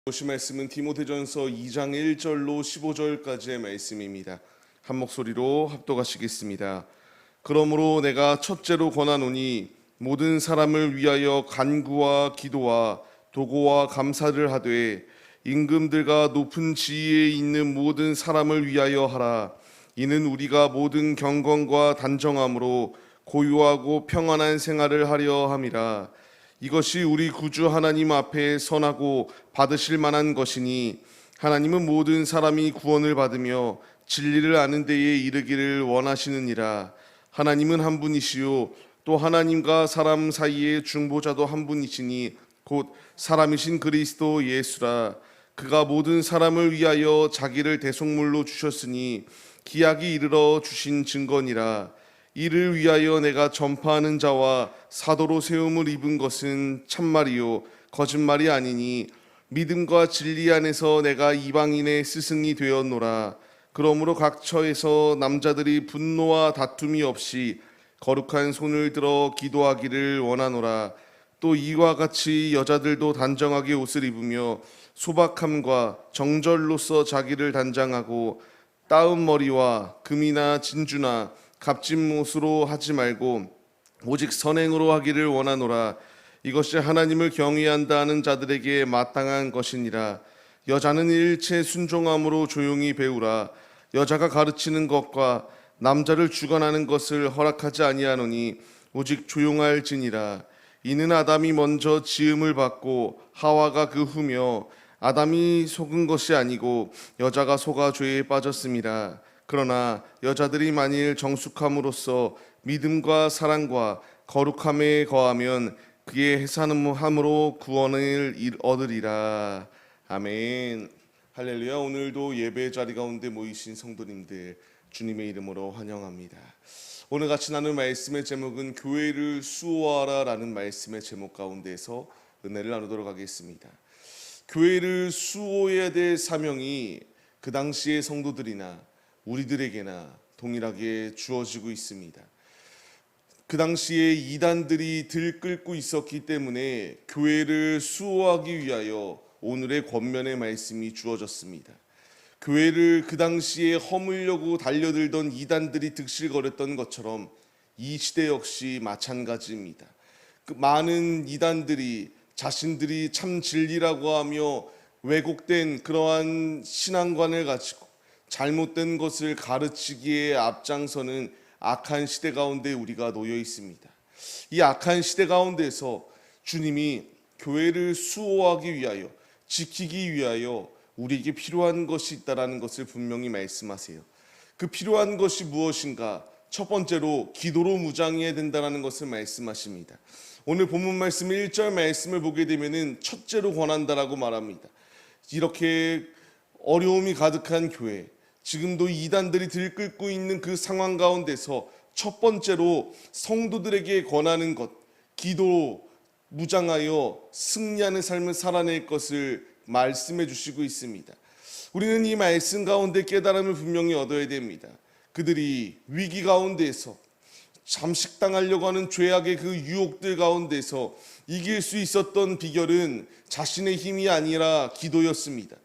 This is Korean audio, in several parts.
보실 말씀은 디모데전서 2장 1절로 15절까지의 말씀입니다. 한 목소리로 합독하시겠습니다. 그러므로 내가 첫째로 권하노니 모든 사람을 위하여 간구와 기도와 도고와 감사를 하되 임금들과 높은 지위에 있는 모든 사람을 위하여 하라. 이는 우리가 모든 경건과 단정함으로 고요하고 평안한 생활을 하려 함이라. 이것이 우리 구주 하나님 앞에 선하고 받으실 만한 것이니 하나님은 모든 사람이 구원을 받으며 진리를 아는 데에 이르기를 원하시느니라. 하나님은 한 분이시요 또 하나님과 사람 사이의 중보자도 한 분이시니 곧 사람이신 그리스도 예수라. 그가 모든 사람을 위하여 자기를 대속물로 주셨으니 기약이 이르러 주신 증거니라. 이를 위하여 내가 전파하는 자와 사도로 세움을 입은 것은 참말이요 거짓말이 아니니 믿음과 진리 안에서 내가 이방인의 스승이 되었노라. 그러므로 각 처에서 남자들이 분노와 다툼이 없이 거룩한 손을 들어 기도하기를 원하노라. 또 이와 같이 여자들도 단정하게 옷을 입으며 소박함과 정절로서 자기를 단장하고 따은 머리와 금이나 진주나 값진 못으로 하지 말고 오직 선행으로 하기를 원하노라. 이것이 하나님을 경외한다 하는 자들에게 마땅한 것이니라. 여자는 일체 순종함으로 조용히 배우라. 여자가 가르치는 것과 남자를 주관하는 것을 허락하지 아니하노니 오직 조용할지니라. 이는 아담이 먼저 지음을 받고 하와가 그 후며 아담이 속은 것이 아니고 여자가 속아 죄에 빠졌습니다. 그러나 여자들이 만일 정숙함으로써 믿음과 사랑과 거룩함에 거하면 그의 해산함으로 구원을 얻으리라. 아멘. 할렐루야. 오늘도 예배 자리 가운데 모이신 성도님들 주님의 이름으로 환영합니다. 오늘 같이 나눌 말씀의 제목은 교회를 수호하라 라는 말씀의 제목 가운데서 은혜를 나누도록 하겠습니다. 교회를 수호해야 될 사명이 그 당시의 성도들이나 우리들에게나 동일하게 주어지고 있습니다. 그 당시에 이단들이 들끓고 있었기 때문에 교회를 수호하기 위하여 오늘의 권면의 말씀이 주어졌습니다. 교회를 그 당시에 허물려고 달려들던 이단들이 득실거렸던 것처럼 이 시대 역시 마찬가지입니다. 그 많은 이단들이 자신들이 참 진리라고 하며 왜곡된 그러한 신앙관을 가지고 잘못된 것을 가르치기에 앞장서는 악한 시대 가운데 우리가 놓여 있습니다. 이 악한 시대 가운데서 주님이 교회를 수호하기 위하여 지키기 위하여 우리에게 필요한 것이 있다는 것을 분명히 말씀하세요. 그 필요한 것이 무엇인가? 첫 번째로 기도로 무장해야 된다는 것을 말씀하십니다. 오늘 본문 말씀 1절 말씀을 보게 되면 첫째로 권한다라고 말합니다. 이렇게 어려움이 가득한 교회, 지금도 이단들이 들끓고 있는 그 상황 가운데서 첫 번째로 성도들에게 권하는 것, 기도 무장하여 승리하는 삶을 살아낼 것을 말씀해 주시고 있습니다. 우리는 이 말씀 가운데 깨달음을 분명히 얻어야 됩니다. 그들이 위기 가운데서 잠식당하려고 하는 죄악의 그 유혹들 가운데서 이길 수 있었던 비결은 자신의 힘이 아니라 기도였습니다.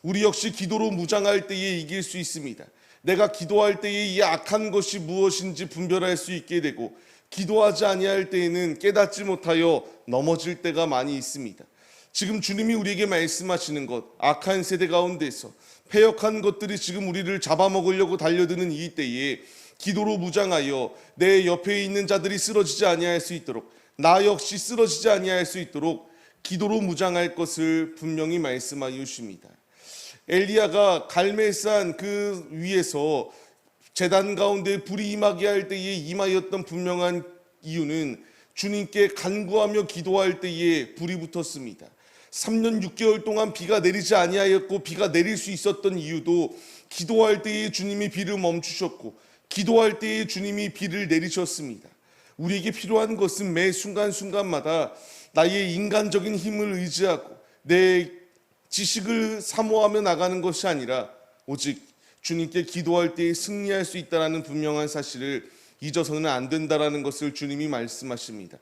우리 역시 기도로 무장할 때에 이길 수 있습니다. 내가 기도할 때에 이 악한 것이 무엇인지 분별할 수 있게 되고 기도하지 아니할 때에는 깨닫지 못하여 넘어질 때가 많이 있습니다. 지금 주님이 우리에게 말씀하시는 것, 악한 세대 가운데서 패역한 것들이 지금 우리를 잡아먹으려고 달려드는 이 때에 기도로 무장하여 내 옆에 있는 자들이 쓰러지지 아니할 수 있도록 나 역시 쓰러지지 아니할 수 있도록 기도로 무장할 것을 분명히 말씀하여 주십니다. 엘리야가 갈멜산 그 위에서 제단 가운데 불이 임하게 할 때에 임하였던 분명한 이유는 주님께 간구하며 기도할 때에 불이 붙었습니다. 3년 6개월 동안 비가 내리지 아니하였고 비가 내릴 수 있었던 이유도 기도할 때에 주님이 비를 멈추셨고 기도할 때에 주님이 비를 내리셨습니다. 우리에게 필요한 것은 매 순간순간마다 나의 인간적인 힘을 의지하고 내 지식을 사모하며 나가는 것이 아니라 오직 주님께 기도할 때에 승리할 수 있다는 분명한 사실을 잊어서는 안 된다는 것을 주님이 말씀하십니다.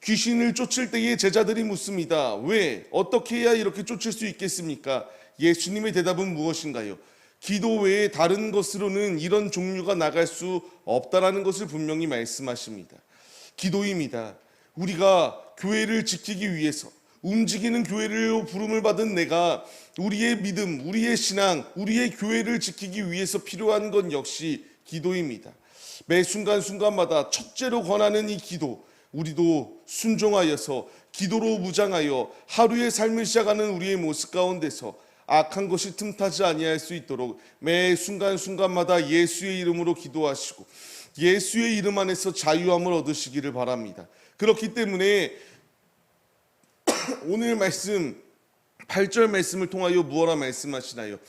귀신을 쫓을 때에 제자들이 묻습니다. 왜? 어떻게 해야 이렇게 쫓을 수 있겠습니까? 예수님의 대답은 무엇인가요? 기도 외에 다른 것으로는 이런 종류가 나갈 수 없다라는 것을 분명히 말씀하십니다. 기도입니다. 우리가 교회를 지키기 위해서 움직이는 교회로 부름을 받은 내가 우리의 믿음, 우리의 신앙, 우리의 교회를 지키기 위해서 필요한 건 역시 기도입니다. 매 순간순간마다 첫째로 권하는 이 기도, 우리도 순종하여서 기도로 무장하여 하루의 삶을 시작하는 우리의 모습 가운데서 악한 것이 틈타지 아니할 수 있도록 매 순간순간마다 예수의 이름으로 기도하시고 예수의 이름 안에서 자유함을 얻으시기를 바랍니다. 그렇기 때문에 오늘 말씀 8절 말씀을 통하여 무엇라 말씀하시나요?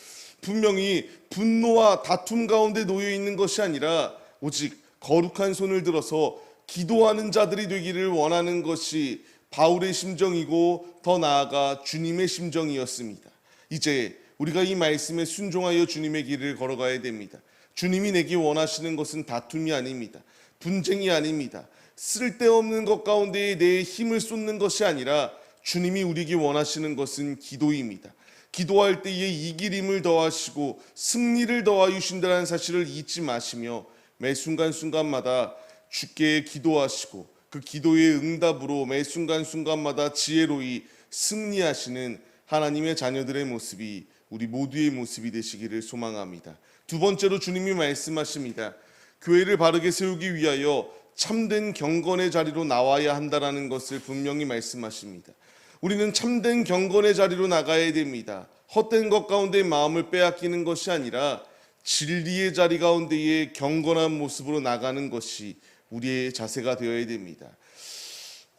분명히 분노와 다툼 가운데 놓여 있는 것이 아니라 오직 거룩한 손을 들어서 기도하는 자들이 되기를 원하는 것이 바울의 심정이고 더 나아가 주님의 심정이었습니다. 이제 우리가 이 말씀에 순종하여 주님의 길을 걸어가야 됩니다. 주님이 내게 원하시는 것은 다툼이 아닙니다. 분쟁이 아닙니다. 쓸데없는 것 가운데 내 힘을 쏟는 것이 아니라 주님이 우리에게 원하시는 것은 기도입니다. 기도할 때에 이기림을 더하시고 승리를 더하여 주신다는 사실을 잊지 마시며 매 순간순간마다 주께 기도하시고 그 기도의 응답으로 매 순간순간마다 지혜로이 승리하시는 하나님의 자녀들의 모습이 우리 모두의 모습이 되시기를 소망합니다. 두 번째로 주님이 말씀하십니다. 교회를 바르게 세우기 위하여 참된 경건의 자리로 나와야 한다라는 것을 분명히 말씀하십니다. 우리는 참된 경건의 자리로 나가야 됩니다. 헛된 것 가운데 마음을 빼앗기는 것이 아니라 진리의 자리 가운데에 경건한 모습으로 나가는 것이 우리의 자세가 되어야 됩니다.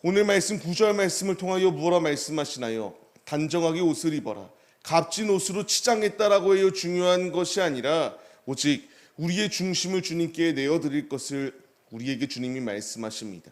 오늘 말씀 9절 말씀을 통하여 무엇라 말씀하시나요? 단정하게 옷을 입어라. 값진 옷으로 치장했다라고 해요. 중요한 것이 아니라 오직 우리의 중심을 주님께 내어드릴 것을 우리에게 주님이 말씀하십니다.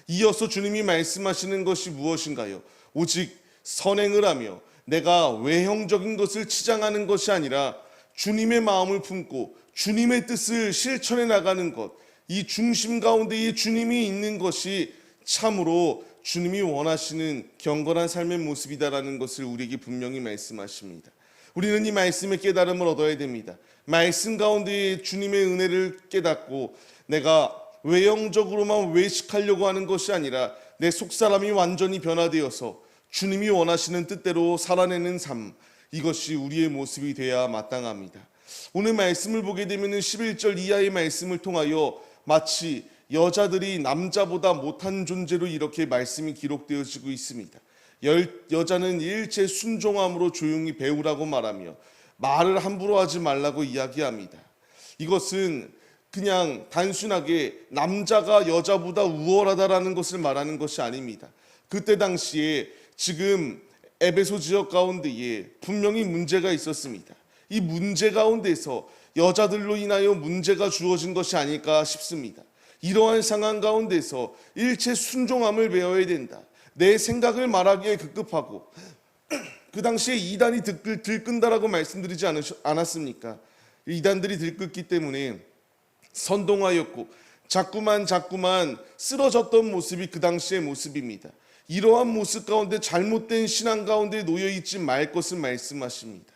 이어서 주님이 말씀하시는 것이 무엇인가요? 오직 선행을 하며 내가 외형적인 것을 치장하는 것이 아니라 주님의 마음을 품고 주님의 뜻을 실천해 나가는 것, 이 중심 가운데에 주님이 있는 것이 참으로 주님이 원하시는 경건한 삶의 모습이다라는 것을 우리에게 분명히 말씀하십니다. 우리는 이 말씀의 깨달음을 얻어야 됩니다. 말씀 가운데에 주님의 은혜를 깨닫고 내가 외형적으로만 외식하려고 하는 것이 아니라 내 속사람이 완전히 변화되어서 주님이 원하시는 뜻대로 살아내는 삶, 이것이 우리의 모습이 되어야 마땅합니다. 오늘 말씀을 보게 되면 11절 이하의 말씀을 통하여 마치 여자들이 남자보다 못한 존재로 이렇게 말씀이 기록되어지고 있습니다. 여자는 일체 순종함으로 조용히 배우라고 말하며 말을 함부로 하지 말라고 이야기합니다. 이것은 그냥 단순하게 남자가 여자보다 우월하다라는 것을 말하는 것이 아닙니다. 그때 당시에 지금 에베소 지역 가운데에 분명히 문제가 있었습니다. 이 문제 가운데서 여자들로 인하여 문제가 주어진 것이 아닐까 싶습니다. 이러한 상황 가운데서 일체 순종함을 배워야 된다. 내 생각을 말하기에 급급하고 그 당시에 이단이 들끈다라고 말씀드리지 않았습니까? 이단들이 들끓기 때문에 선동하였고 자꾸만 쓰러졌던 모습이 그 당시의 모습입니다. 이러한 모습 가운데 잘못된 신앙 가운데 놓여있지 말 것을 말씀하십니다.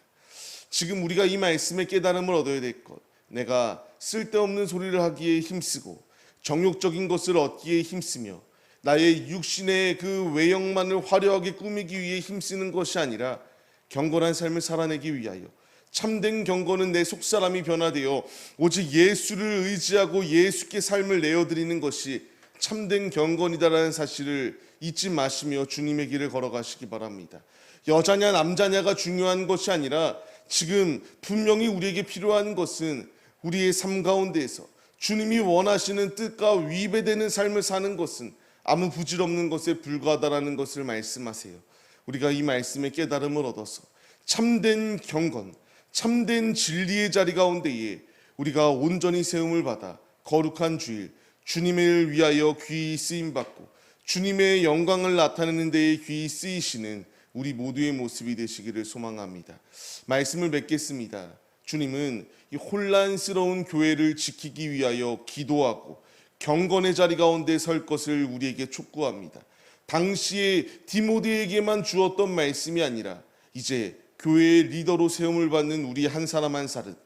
지금 우리가 이 말씀의 깨달음을 얻어야 될 것, 내가 쓸데없는 소리를 하기에 힘쓰고 정욕적인 것을 얻기에 힘쓰며 나의 육신의 그 외형만을 화려하게 꾸미기 위해 힘쓰는 것이 아니라 경건한 삶을 살아내기 위하여 참된 경건은 내 속사람이 변화되어 오직 예수를 의지하고 예수께 삶을 내어드리는 것이 참된 경건이다라는 사실을 잊지 마시며 주님의 길을 걸어가시기 바랍니다. 여자냐 남자냐가 중요한 것이 아니라 지금 분명히 우리에게 필요한 것은 우리의 삶 가운데에서 주님이 원하시는 뜻과 위배되는 삶을 사는 것은 아무 부질없는 것에 불과하다라는 것을 말씀하세요. 우리가 이 말씀의 깨달음을 얻어서 참된 경건, 참된 진리의 자리 가운데에 우리가 온전히 세움을 받아 거룩한 주일, 주님을 위하여 귀히 쓰임받고 주님의 영광을 나타내는 데에 귀히 쓰이시는 우리 모두의 모습이 되시기를 소망합니다. 말씀을 맺겠습니다. 주님은 이 혼란스러운 교회를 지키기 위하여 기도하고 경건의 자리 가운데 설 것을 우리에게 촉구합니다. 당시에 디모데에게만 주었던 말씀이 아니라 이제 교회의 리더로 세움을 받는 우리 한 사람 한 사람,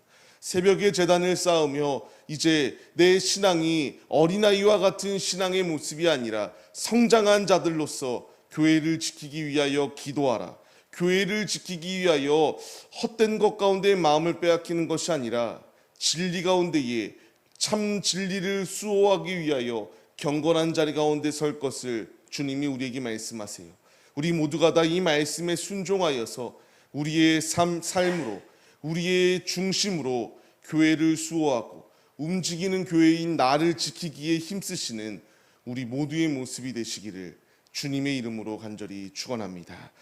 새벽에 제단을 쌓으며 이제 내 신앙이 어린아이와 같은 신앙의 모습이 아니라 성장한 자들로서 교회를 지키기 위하여 기도하라. 교회를 지키기 위하여 헛된 것 가운데 마음을 빼앗기는 것이 아니라 진리 가운데에 참 진리를 수호하기 위하여 경건한 자리 가운데 설 것을 주님이 우리에게 말씀하세요. 우리 모두가 다 이 말씀에 순종하여서 우리의 삶으로, 우리의 중심으로 교회를 수호하고 움직이는 교회인 나를 지키기에 힘쓰시는 우리 모두의 모습이 되시기를 주님의 이름으로 간절히 축원합니다.